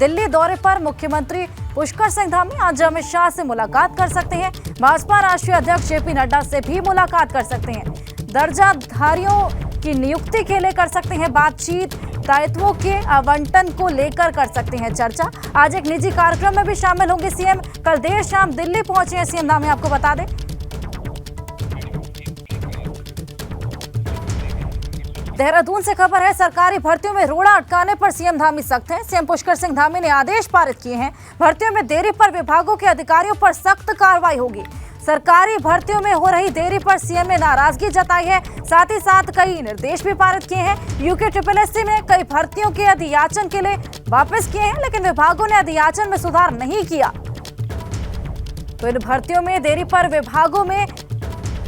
दिल्ली दौरे पर मुख्यमंत्री पुष्कर सिंह धामी आज अमित शाह से मुलाकात कर सकते हैं। भाजपा राष्ट्रीय अध्यक्ष जेपी नड्डा से भी मुलाकात कर सकते हैं। दर्जाधारियों की नियुक्ति के लिए कर सकते हैं बातचीत। दायित्वों के आवंटन को लेकर कर सकते हैं चर्चा। आज एक निजी कार्यक्रम में भी शामिल होंगे सीएम। कल देर शाम दिल्ली पहुंचे हैं सीएम धामी, आपको बता दें। देहरादून से खबर है, सरकारी भर्तियों में रोड़ा अटकाने पर सीएम धामी सख्त हैं। सीएम पुष्कर सिंह धामी ने आदेश पारित किए हैं। भर्तियों में देरी पर विभागों के अधिकारियों पर सख्त कार्रवाई होगी। सरकारी भर्तियों में हो रही देरी पर सीएम ने नाराजगी जताई है। साथ ही साथ कई निर्देश भी पारित किए हैं। यूके ने कई भर्तियों के अधियाचन के लिए वापस किए हैं, लेकिन विभागों ने अधियाचन में सुधार नहीं किया। तो इन भर्तियों में देरी पर विभागों में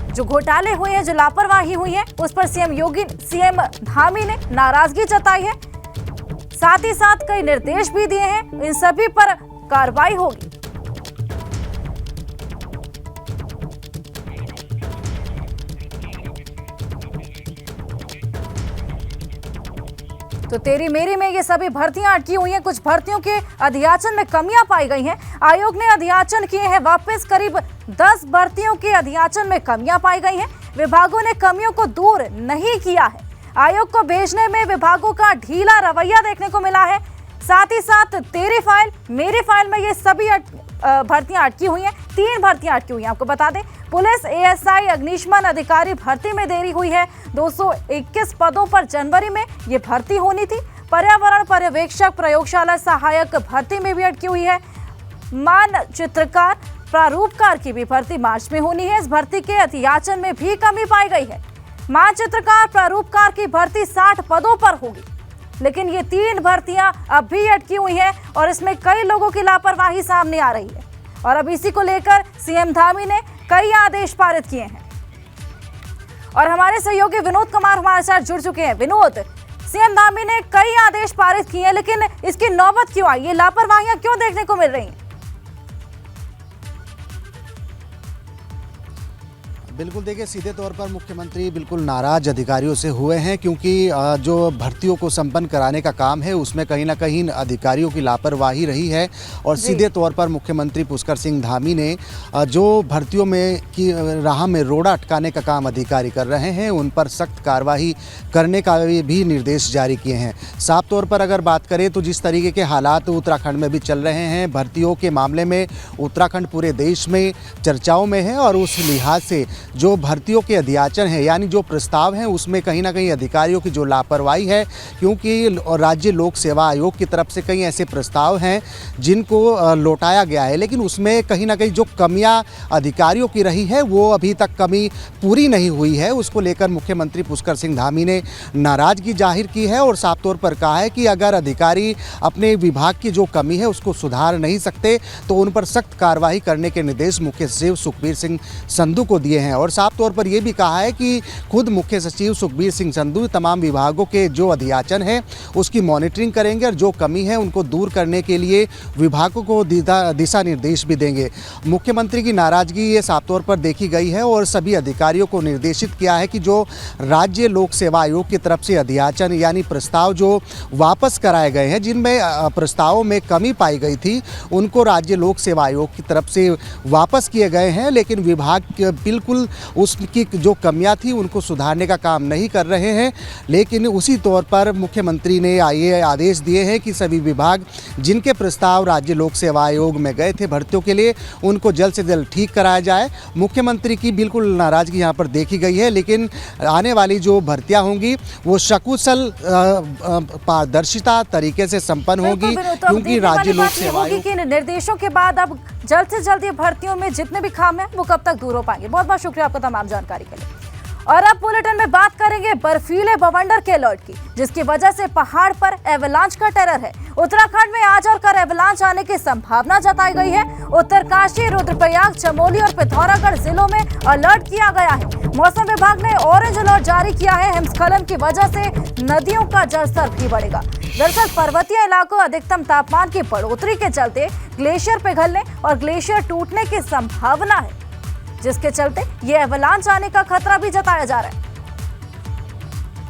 जो घोटाले हुए हैं, जो लापरवाही हुई है, उस पर सीएम धामी ने नाराजगी जताई है। साथ ही साथ कई निर्देश भी दिए हैं, इन सभी पर कार्रवाई होगी। तो तेरी मेरी में ये सभी भर्तियां अटकी हुई हैं। कुछ भर्तियों के अधियाचन में कमियां पाई गई हैं। आयोग ने अधियाचन किए हैं वापस। करीब 10 भर्तियों के अधियाचन में कमियां पाई गई हैं। विभागों ने कमियों को दूर नहीं किया है। आयोग को भेजने में विभागों का ढीला रवैया देखने को मिला है। साथ ही साथ तेरी फाइल मेरी फाइल में ये सभी भर्तियां अटकी हुई हैं। 3 भर्तियां अटकी हुई हैं, आपको बता दें। पुलिस एएसआई अग्निशमन अधिकारी भर्ती में देरी हुई है। 221 पदों पर जनवरी में ये भर्ती होनी थी। पर्यावरण पर्यवेक्षक प्रयोगशाला सहायक भर्ती में भी अटकी हुई है। मानचित्रकार प्रारूपकार की भी भर्ती मार्च में होनी है। इस भर्ती के अधियाचन में भी कमी पाई गई है। मानचित्रकार प्रारूपकार की भर्ती 60 पदों पर होगी, लेकिन ये 3 भर्तियां अब भी अटकी हुई हैं और इसमें कई लोगों की लापरवाही सामने आ रही है। और अब इसी को लेकर सीएम धामी ने कई आदेश पारित किए हैं। और हमारे सहयोगी विनोद कुमार हमारे साथ जुड़ चुके हैं। विनोद, सीएम धामी ने कई आदेश पारित किए हैं, लेकिन इसकी नौबत क्यों आई? ये लापरवाहियां क्यों देखने को मिल रही हैं? बिल्कुल, देखिए, सीधे तौर पर मुख्यमंत्री बिल्कुल नाराज अधिकारियों से हुए हैं, क्योंकि जो भर्तियों को संपन्न कराने का काम है उसमें कहीं ना कहीं अधिकारियों की लापरवाही रही है। और सीधे तौर पर मुख्यमंत्री पुष्कर सिंह धामी ने जो भर्तियों में की राह में रोड़ा अटकाने का काम अधिकारी कर रहे हैं, उन पर सख्त कार्रवाई करने का भी निर्देश जारी किए हैं। साफ तौर पर अगर बात करें तो जिस तरीके के हालात उत्तराखंड में भी चल रहे हैं, भर्तियों के मामले में उत्तराखंड पूरे देश में चर्चाओं में है। और उस लिहाज से जो भर्तियों के अधियाचन है, यानी जो प्रस्ताव हैं, उसमें कहीं ना कहीं अधिकारियों की जो लापरवाही है, क्योंकि राज्य लोक सेवा आयोग की तरफ से कई ऐसे प्रस्ताव हैं जिनको लौटाया गया है, लेकिन उसमें कहीं ना कहीं जो कमियां अधिकारियों की रही है वो अभी तक कमी पूरी नहीं हुई है। उसको लेकर मुख्यमंत्री पुष्कर सिंह धामी ने नाराजगी जाहिर की है और साफ तौर पर कहा है कि अगर अधिकारी अपने विभाग की जो कमी है उसको सुधार नहीं सकते तो उन पर सख्त कार्रवाई करने के निर्देश मुख्य सचिव सुखबीर सिंह संधू को दिए हैं। और साफ तौर पर यह भी कहा है कि खुद मुख्य सचिव सुखबीर सिंह संधू तमाम विभागों के जो अधियाचन है उसकी मॉनिटरिंग करेंगे और जो कमी है उनको दूर करने के लिए विभागों को दिशा निर्देश भी देंगे। मुख्यमंत्री की नाराजगी ये साफ तौर पर देखी गई है और सभी अधिकारियों को निर्देशित किया है कि जो राज्य लोक सेवा आयोग की तरफ से अधियाचन यानी प्रस्ताव जो वापस कराए गए हैं, जिनमें प्रस्तावों में कमी पाई गई थी, उनको राज्य लोक सेवा आयोग की तरफ से वापस किए गए हैं। लेकिन विभाग बिल्कुल उसकी जो कमियां थी उनको सुधारने का काम नहीं कर रहे हैं। लेकिन उसी तौर पर मुख्यमंत्री ने ये आदेश दिए हैं कि सभी विभाग जिनके प्रस्ताव राज्य लोक सेवा आयोग में गए थे भर्तियों के लिए, उनको जल्द से जल्द ठीक कराया जाए। मुख्यमंत्री की बिल्कुल नाराजगी यहाँ पर देखी गई है, लेकिन आने वाली जो भर्तियाँ होंगी वो सकुशल पारदर्शिता तरीके से संपन्न होगी, क्योंकि राज्य लोक सेवा आयोग के निर्देशों के बाद अब जल्द से जल्द ये भर्तियों में जितने भी खाम हैं वो कब तक दूर हो पाएंगे? बहुत बहुत शुक्रिया आपका तमाम जानकारी के लिए। और अब बुलेटिन में बात करेंगे बर्फीले बवंडर के अलर्ट की, जिसकी वजह से पहाड़ पर एवलांच का टेरर है। उत्तराखंड में आज और कल एवलांच आने की संभावना जताई गई है। उत्तरकाशी, रुद्रप्रयाग, चमोली और पिथौरागढ़ जिलों में अलर्ट किया गया है। मौसम विभाग ने ऑरेंज अलर्ट जारी किया है। हिमस्खलन की वजह से नदियों का जलस्तर भी बढ़ेगा। दरअसल पर्वतीय इलाकों अधिकतम तापमान की बढ़ोतरी के चलते ग्लेशियर पिघलने और ग्लेशियर टूटने की संभावना है, जिसके चलते ये एवलांच आने का खतरा भी जताया जा रहा है।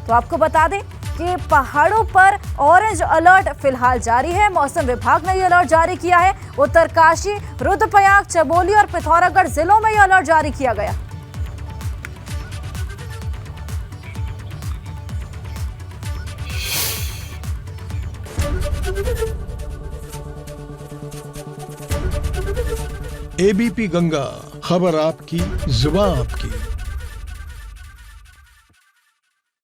तो आपको बता दें के पहाड़ों पर ऑरेंज अलर्ट फिलहाल जारी है। मौसम विभाग ने यह अलर्ट जारी किया है। उत्तरकाशी, रुद्रप्रयाग, चमोली और पिथौरागढ़ जिलों में यह अलर्ट जारी किया गया। एबीपी गंगा, खबर आपकी, जुबान आपकी।